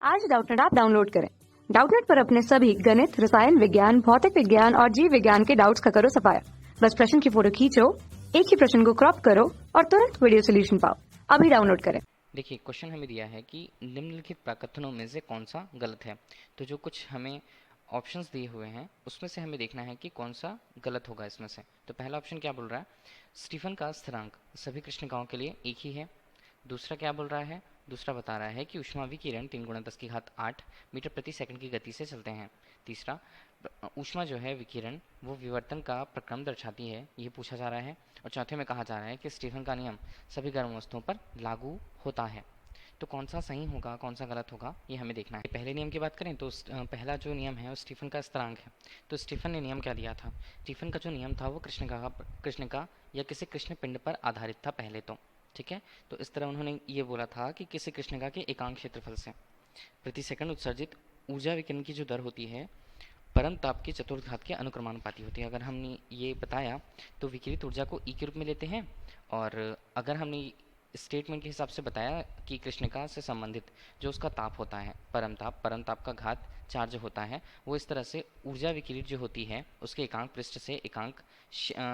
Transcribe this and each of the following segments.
आज Doubtnut app download करें। Doubtnut पर अपने सभी गणित, रसायन विज्ञान, भौतिक विज्ञान और जीव विज्ञान के डाउट्स का करो सफाया। बस प्रश्न की फोटो खींचो, एक ही प्रश्न को क्रॉप करो और तुरंत वीडियो सोल्यूशन पाओ। अभी डाउनलोड करें। देखिए, क्वेश्चन हमें दिया है कि निम्नलिखित प्राकथनों में से कौन सा गलत है। तो जो कुछ हमें ऑप्शंस दिए हुए हैं उसमें से हमें देखना है कि कौन सा गलत होगा इसमें से। तो पहला ऑप्शन क्या बोल रहा है, स्टीफन का स्थिरांक सभी कृष्णिकाओं के लिए एक ही है। दूसरा क्या बोल रहा है, दूसरा बता रहा है कि ऊष्मा विकिरण 3 × 10⁸ मीटर प्रति सेकंड की गति से चलते हैं। तीसरा, ऊष्मा जो है विकिरण वो विवर्तन का प्रक्रम दर्शाती है, ये पूछा जा रहा है। और चौथे में कहा जा रहा है कि स्टीफन का नियम सभी गर्म वस्तुओं पर लागू होता है। तो कौन सा सही होगा कौन सा गलत होगा ये हमें देखना है। पहले नियम की बात करें तो पहला जो नियम है वो स्टीफन का स्थिरांक है। तो स्टीफन ने नियम क्या दिया था, स्टीफन का जो नियम था वो कृष्णिका या किसी कृष्ण पिंड पर आधारित था पहले तो। ठीक है, तो इस तरह उन्होंने ये बोला था कि किसी कृष्णिका के एकांक क्षेत्रफल से प्रति सेकंड उत्सर्जित ऊर्जा विकिरण की जो दर होती है परम ताप के चतुर्घात के अनुक्रमानुपाती होती है। अगर हमने ये बताया तो विकिरित ऊर्जा को ई के रूप में लेते हैं। और अगर हमने स्टेटमेंट के हिसाब से बताया कि कृष्णिका से संबंधित जो उसका ताप होता है परम ताप का घात 4 जो होता है वो इस तरह से ऊर्जा विकिरित जो होती है उसके एकांक पृष्ठ से एकांक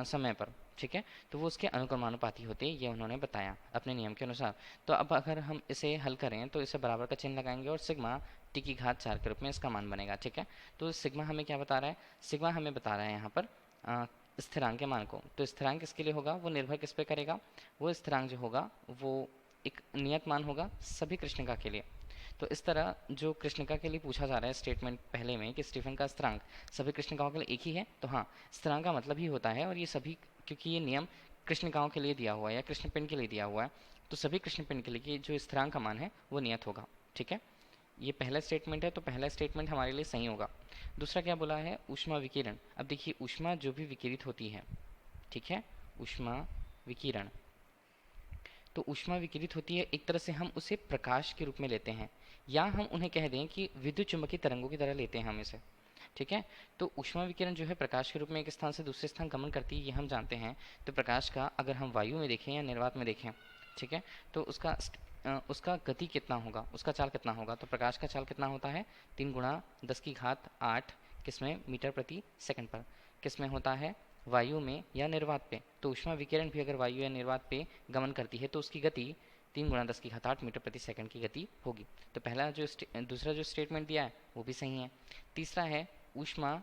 समय पर, ठीक है, तो वो उसके अनुक्रमानुपाती होते हैं, ये उन्होंने बताया अपने नियम के अनुसार। तो अब अगर हम इसे हल करें तो इसे बराबर का चिन्ह लगाएंगे और सिग्मा टी की घात 4 के रूप में इसका मान बनेगा। ठीक है, तो सिग्मा हमें क्या बता रहा है, सिग्मा हमें बता रहा है यहाँ पर स्थिरांक के मान को। तो स्थिरांक किसके लिए होगा, वो निर्भर किस पे करेगा, वो स्थिरांक जो होगा वो एक नियत मान होगा सभी कृष्णिका के लिए। तो इस तरह जो कृष्णिका के लिए पूछा जा रहा है स्टेटमेंट पहले में कि स्टीफन का स्थिरांक सभी कृष्णिकाओं के लिए एक ही है, तो हाँ, स्थिरांक का मतलब ही होता है। और ये सभी, क्योंकि ये नियम कृष्णिकाओं के लिए दिया हुआ है या कृष्णपिंड के लिए दिया हुआ है, तो सभी कृष्णपिंड के लिए जो स्थिरांक का मान है वो नियत होगा। ठीक है, ये पहला स्टेटमेंट है, तो पहला स्टेटमेंट हमारे लिए सही होगा। दूसरा क्या बोला है, ऊष्मा विकिरण। अब देखिए, ऊष्मा जो भी विकिरित होती है, ठीक है, ऊष्मा विकिरण, तो ऊष्मा विकिरित होती है एक तरह से हम उसे प्रकाश के रूप में लेते हैं, या हम उन्हें कह दें कि विद्युत चुंबकीय तरंगों की तरह लेते हैं हम इसे। ठीक है, तो ऊष्मा विकिरण जो है प्रकाश के रूप में एक स्थान से दूसरे स्थान गमन करती है, ये हम जानते हैं। तो प्रकाश का अगर हम वायु में देखें या निर्वात में देखें, ठीक है, तो उसका गति कितना होगा, उसका चाल कितना होगा। तो प्रकाश का चाल कितना होता है, 3 × 10⁸ किसमें, मीटर प्रति सेकंड पर। किसमें होता है, वायु में या निर्वात पे। तो ऊष्मा विकिरण भी अगर वायु या निर्वात पे गमन करती है तो उसकी गति 3 × 10⁸ मीटर प्रति सेकंड की गति होगी। तो दूसरा जो स्टेटमेंट दिया है वो भी सही है। तीसरा है, ऊष्मा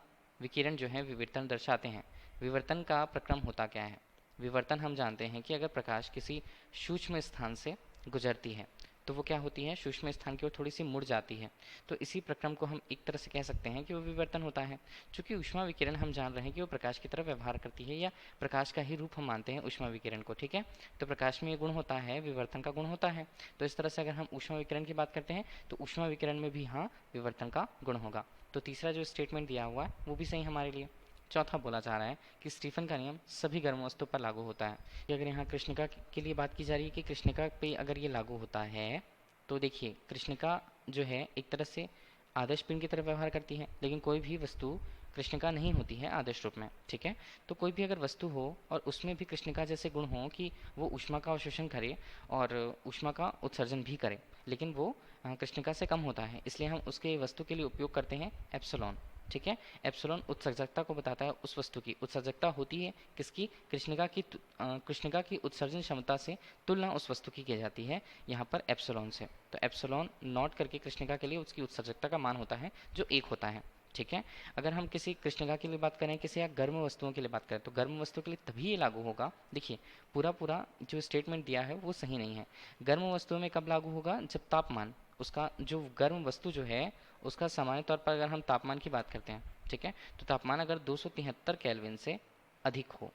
विकिरण जो है विवर्तन दर्शाते हैं। विवर्तन का प्रक्रम होता क्या है, विवर्तन हम जानते हैं कि अगर प्रकाश किसी सूक्ष्म स्थान से गुजरती है तो वो क्या होती है, सूक्ष्म स्थान की ओर थोड़ी सी मुड़ जाती है। तो इसी प्रक्रम को हम एक तरह से कह सकते हैं कि वो विवर्तन होता है। चूंकि ऊष्मा विकिरण हम जान रहे हैं कि वो प्रकाश की तरह व्यवहार करती है, या प्रकाश का ही रूप हम मानते हैं ऊष्मा विकिरण को। ठीक है, तो प्रकाश में ये गुण होता है, विवर्तन का गुण होता है। तो इस तरह से अगर हम ऊष्मा विकिरण की बात करते हैं तो ऊष्मा विकिरण में भी हाँ विवर्तन का गुण होगा। तो तीसरा जो स्टेटमेंट दिया हुआ है वो भी सही हमारे लिए। चौथा बोला जा रहा है कि स्टीफन का नियम सभी गर्म वस्तुओं पर लागू होता है। अगर यहाँ कृष्णिका के लिए बात की जा रही है कि कृष्णिका पे अगर ये लागू होता है, तो देखिए कृष्णिका जो है एक तरह से आदर्श पिंड की तरह व्यवहार करती है, लेकिन कोई भी वस्तु कृष्णिका नहीं होती है आदर्श रूप में। ठीक है, तो कोई भी अगर वस्तु हो और उसमें भी कृष्णिका जैसे गुण हो कि वो ऊष्मा का अवशोषण करे और ऊष्मा का उत्सर्जन भी करे, लेकिन वो कृष्णिका से कम होता है, इसलिए हम उसके वस्तु के लिए उपयोग करते हैं एप्सिलॉन। ठीक है, एप्सिलॉन उत्सर्जकता को बताता है, उस वस्तु की उत्सर्जकता होती है किसकी, कृष्णिका की उत्सर्जन क्षमता से तुलना उस वस्तु की जाती है यहाँ पर एप्सिलॉन से। तो एप्सिलॉन नॉट करके कृष्णिका के लिए उसकी उत्सर्जकता का मान होता है जो 1 होता है। ठीक है, अगर हम किसी कृष्णिका के लिए बात करें, किसी या गर्म वस्तुओं के लिए बात करें, तो गर्म वस्तु के लिए तभी ये लागू होगा। देखिए, पूरा जो स्टेटमेंट दिया है वो सही नहीं है। गर्म वस्तुओं में कब लागू होगा, जब तापमान, उसका जो गर्म वस्तु जो है उसका सामान्य तौर पर अगर हम तापमान की बात करते हैं, ठीक है, तो तापमान अगर 273 केल्विन से अधिक हो,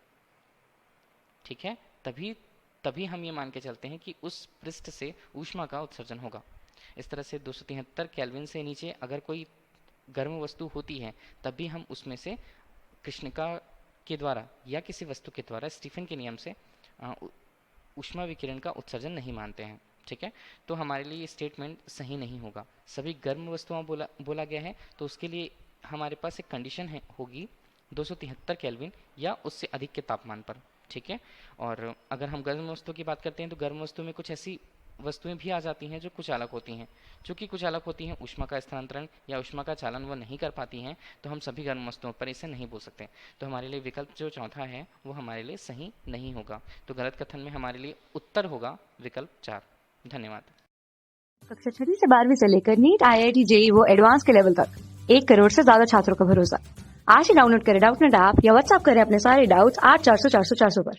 ठीक है, तभी तभी हम ये मान के चलते हैं कि उस पृष्ठ से ऊष्मा का उत्सर्जन होगा। इस तरह से 273 केल्विन से नीचे अगर कोई गर्म वस्तु होती है तब भी हम उसमें से कृष्णिका के द्वारा या किसी वस्तु के द्वारा स्टीफन के नियम से ऊष्मा विकिरण का उत्सर्जन नहीं मानते हैं। ठीक है, तो हमारे लिए ये स्टेटमेंट सही नहीं होगा। सभी गर्म वस्तुओं बोला गया है, तो उसके लिए हमारे पास एक कंडीशन है होगी 273 केल्विन या उससे अधिक के तापमान पर। ठीक है, और अगर हम गर्म वस्तु की बात करते हैं तो गर्म वस्तु में कुछ ऐसी वस्तुएं भी आ जाती हैं जो कुचालक होती हैं। चूंकि कुचालक होती हैं, ऊष्मा का स्थानांतरण या ऊष्मा का चालन वो नहीं कर पाती हैं, तो हम सभी गर्म वस्तुओं पर इसे नहीं बोल सकते। तो हमारे लिए विकल्प जो चौथा है वो हमारे लिए सही नहीं होगा। तो गलत कथन में हमारे लिए उत्तर होगा विकल्प 4। धन्यवाद। कक्षा 6 से 12वीं से लेकर नीट, IIT, JEE वो एडवांस के लेवल तक 1 करोड़ से ज्यादा छात्रों का भरोसा। आज ही डाउनलोड करें डाउटनेट ऐप या व्हाट्सएप करें अपने सारे डाउट्स 8400 400 400 पर।